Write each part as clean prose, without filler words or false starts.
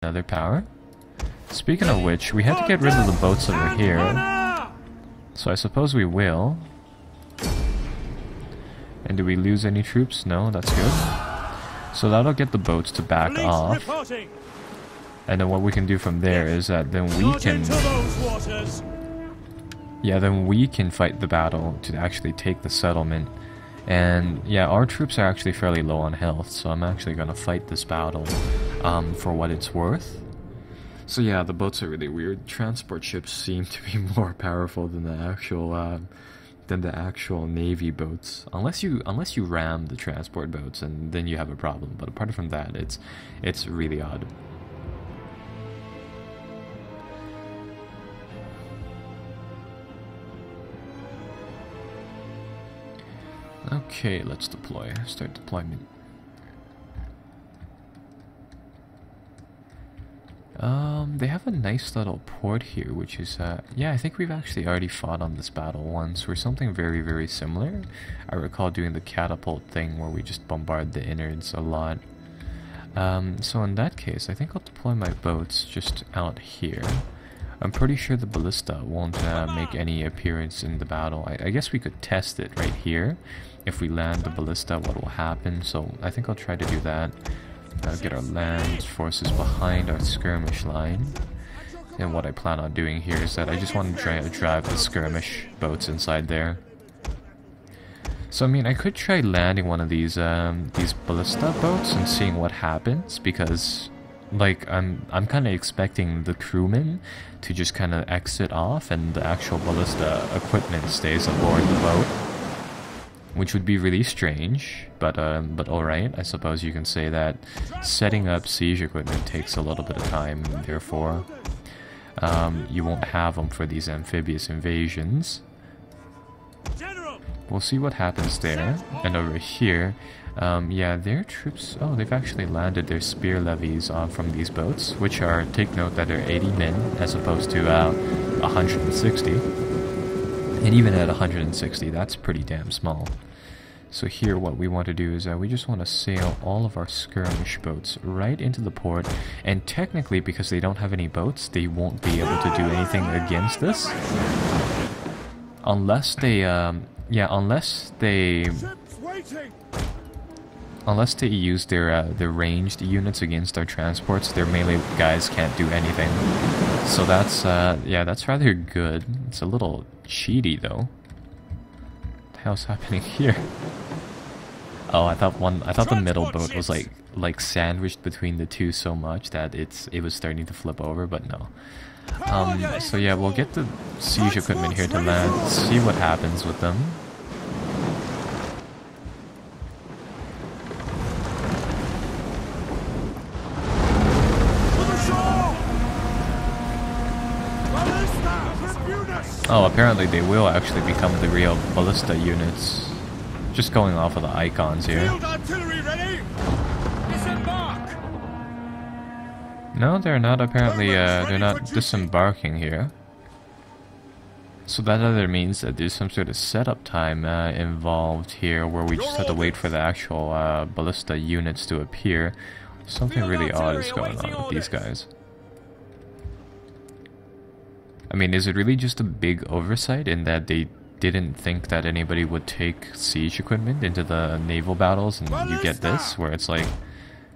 another power. Speaking of which, we had to get rid of the boats over here. So I suppose we will. And do we lose any troops? No, that's good. So that'll get the boats to back off. And then what we can do from there is that then we can... Yeah, then we can fight the battle to actually take the settlement. And yeah, our troops are actually fairly low on health, so I'm actually going to fight this battle for what it's worth. So yeah, the boats are really weird. Transport ships seem to be more powerful than the actual navy boats, unless you ram the transport boats, and then you have a problem. But apart from that, it's really odd. Okay, let's deploy. Start deployment. They have a nice little port here, which is, yeah, I think we've actually already fought on this battle once, or something very, very similar. I recall doing the catapult thing where we just bombard the innards a lot. So in that case, I think I'll deploy my boats just out here. I'm pretty sure the ballista won't make any appearance in the battle. I guess we could test it right here. If we land the ballista, what will happen? So I think I'll try to do that. Get our land forces behind our skirmish line. And what I plan on doing here is that I just want to try to drive the skirmish boats inside there. So I mean, I could try landing one of these ballista boats and seeing what happens, because like I'm kind of expecting the crewmen to just kind of exit off and the actual ballista equipment stays aboard the boat, which would be really strange, but alright. I suppose you can say that setting up siege equipment takes a little bit of time, and therefore you won't have them for these amphibious invasions. We'll see what happens there. And over here, yeah, their troops... Oh, they've actually landed their spear levies from these boats, which are, take note that they're 80 men as opposed to 160. And even at 160, that's pretty damn small. So here what we want to do is we just want to sail all of our skirmish boats right into the port. And technically, because they don't have any boats, they won't be able to do anything against this. Unless they, yeah, unless they use their ranged units against our transports, their melee guys can't do anything. So that's, yeah, that's rather good. It's a little cheaty though. What the hell's happening here? Oh, I thought the middle boat was like sandwiched between the two so much that it was starting to flip over, but no. So yeah, we'll get the siege equipment here to land, see what happens with them. Oh, apparently they will actually become the real ballista units. Just going off of the icons here. No, they're not apparently, they're not disembarking here. So that either means that there's some sort of setup time involved here, where we just have to wait for the actual ballista units to appear. Something really odd is going on with these guys. I mean, is it really just a big oversight in that they didn't think that anybody would take siege equipment into the naval battles, and you get this, where it's like,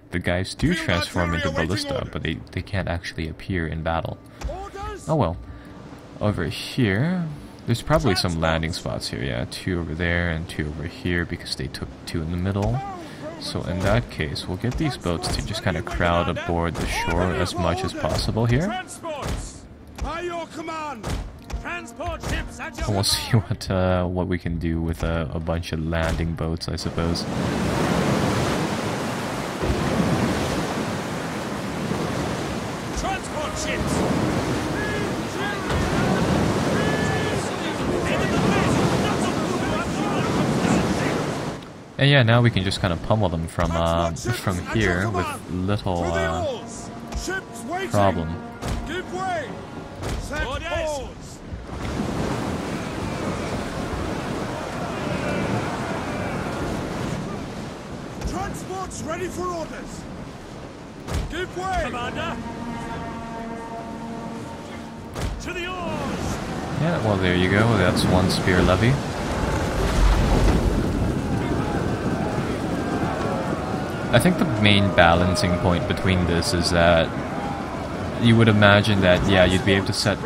the guys do transform into ballista, but they can't actually appear in battle. Oh well. Over here, there's probably some landing spots here, yeah, 2 over there and 2 over here, because they took 2 in the middle. So in that case, we'll get these boats to just kind of crowd aboard the shore as much as possible here. And we'll see what we can do with a bunch of landing boats, I suppose. Transport ships. And yeah, now we can just kind of pummel them from here with little problem. Give way. Set pause. Transports ready for orders. Give way! Commander! To the oars! Yeah, well there you go, that's one spear levy. I think the main balancing point between this is that you would imagine that, yeah, you'd be able to set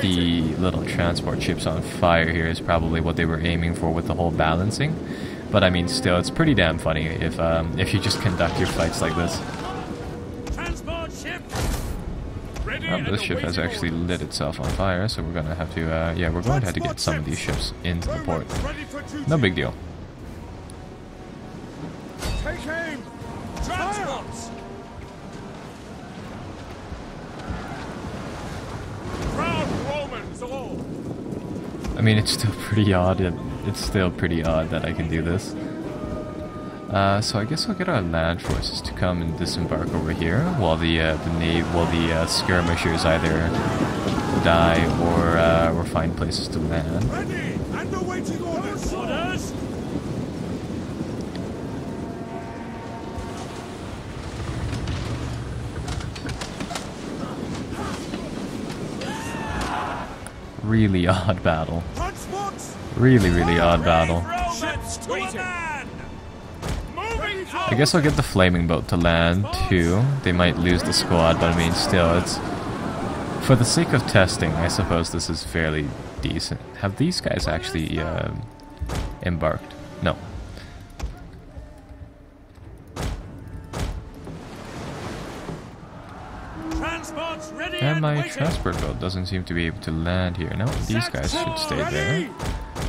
the little transport ships on fire here is probably what they were aiming for with the whole balancing. But I mean, still, it's pretty damn funny if you just conduct your fights like this. Transport ship! Ready Oh, this ship has actually lit itself on fire, so we're gonna have to, yeah, we're going to have to get some of these ships into the port. No big deal. Take aim! Transports! Proud Romans all! I mean, it's still pretty odd. It's still pretty odd that I can do this. So I guess we'll get our land forces to come and disembark over here, while the skirmishers either die or find places to land. Ready! And awaiting orders! Orders! Really odd battle. Transports! Really odd battle. Romans to a man! Moving I guess I'll get the flaming boat to land too. They might lose the squad, but I mean, still, it's for the sake of testing. I suppose this is fairly decent. Have these guys actually embarked? No. Transports ready And my waiting. transport boat doesn't seem to be able to land here. No, these guys should stay there.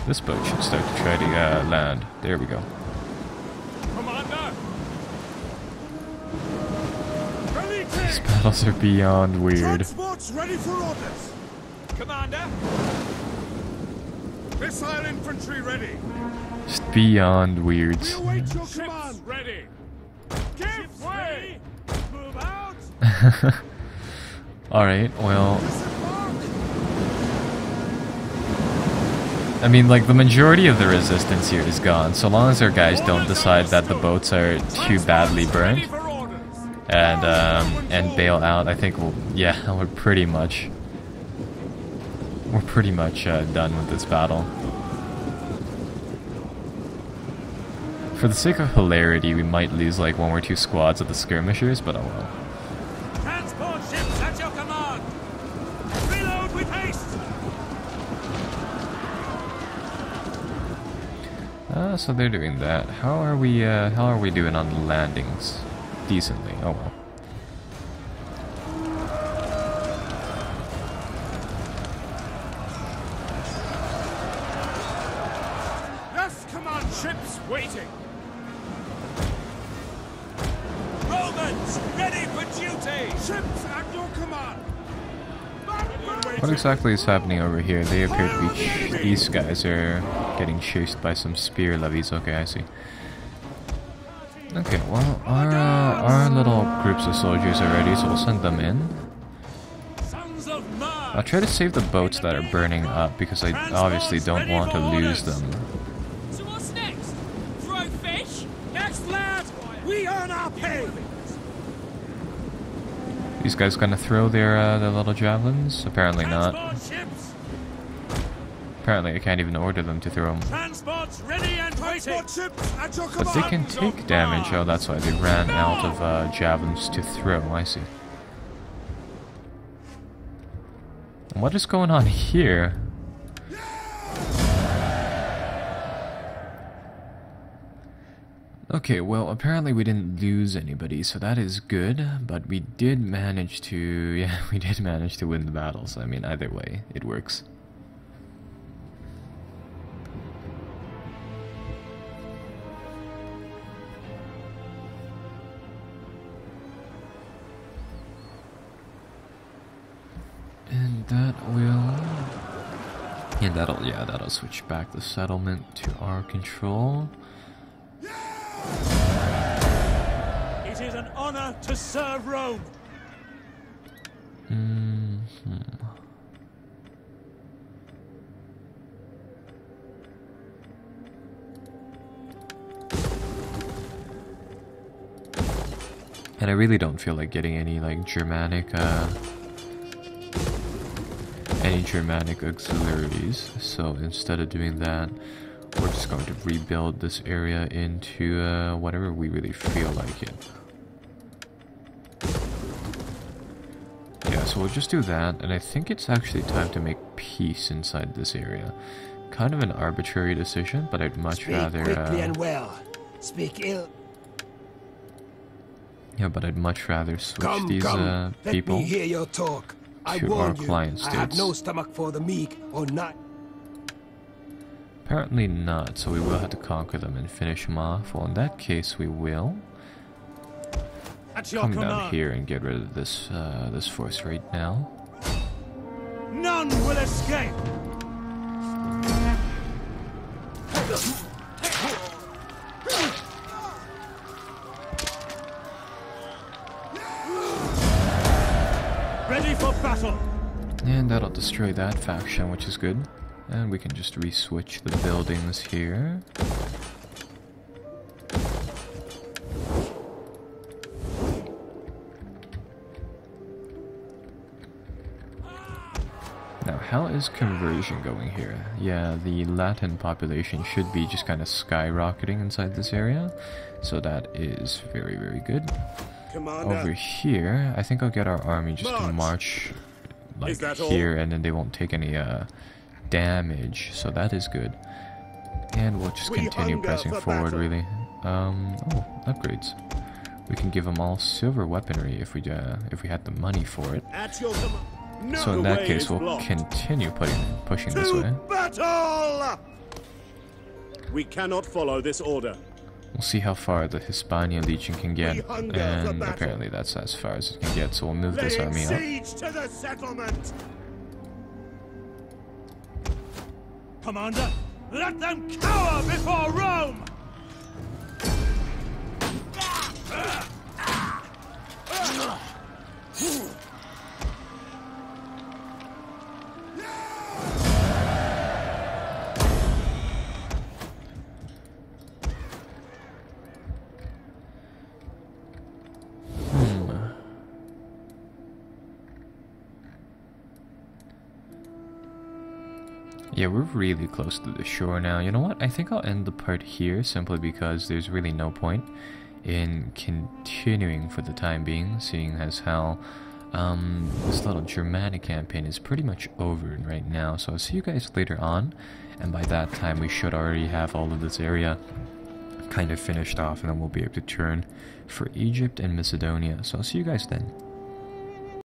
This boat should start to try to land. There we go. Commander! Ready, These take! battles are beyond weird. Transports ready for orders! Commander! Missile infantry ready! Just beyond weird. We await your Ships command! ready! Give way! Move out! Alright, well, Disembark! I mean, like, the majority of the resistance here is gone, so long as our guys don't decide that the boats are too badly Ready burnt for orders! and bail out. I think we're pretty much done with this battle. For the sake of hilarity, we might lose like one or two squads of the skirmishers, but oh well. Transport ships at your command! Reload with haste! So they're doing that. How are we doing on the landings? Decently. Oh well. Yes, command ships! Waiting! Romans, ready for duty! Ships at your command! What exactly is happening over here? They appear to be these guys are getting chased by some spear levies. Okay, I see. Okay, well, our little groups of soldiers are ready, so we'll send them in. Sons of Mars! I'll try to save the boats that are burning up, because I obviously don't want to lose them. So what's next? Throw fish? Next, lad! We earn our pay! These guys gonna throw their little javelins? Apparently not. Transport ships! Apparently I can't even order them to throw them. Transports ready and waiting! Transport ships at your But they command! can take damage. Oh, that's why they ran out of javelins to throw. I see. And what is going on here? Okay, well, apparently we didn't lose anybody, so that is good, but we did manage to, yeah, we did manage to win the battle, so I mean, either way, it works. And that will... And that'll switch back the settlement to our control. It is an honor to serve Rome! And I really don't feel like getting any like Germanic auxiliaries, so instead of doing that, we're just going to rebuild this area into whatever we really feel like it. Yeah, so we'll just do that, and I think it's actually time to make peace inside this area. Kind of an arbitrary decision, but I'd much rather... quickly and well. Speak ill. Yeah, but I'd much rather switch these people Let me hear your talk. I to our warn you, client I have states. no stomach for the meek or not. Apparently not, so we will have to conquer them and finish them off. Well, in that case, we will At your come command. down here and get rid of this this force right now. None will escape. Ready for battle. And that'll destroy that faction, which is good. And we can just re-switch the buildings here. Now, how is conversion going here? Yeah, the Latin population should be just kind of skyrocketing inside this area. So that is very, very good. Commander. Over here, I think I'll get our army just to march like Is that all? here, and then they won't take any damage, so that is good. And we'll just We continue hunger pressing for forward, battle. really. Oh, upgrades. We can give them all silver weaponry if we had the money for it. At your command. No So in that way case, is we'll blocked. continue pushing this way. To battle! We cannot follow this order. We'll see how far the Hispania Legion can get, We hunger for and battle. apparently that's as far as it can get, so we'll move this Laying army up. siege to the settlement. Commander, let them cower before Rome! Yeah, we're really close to the shore now. You know what? I think I'll end the part here simply because there's really no point in continuing for the time being, seeing as how this little Germanic campaign is pretty much over right now. So I'll see you guys later on, and by that time we should already have all of this area kind of finished off, and then we'll be able to turn for Egypt and Macedonia. So I'll see you guys then.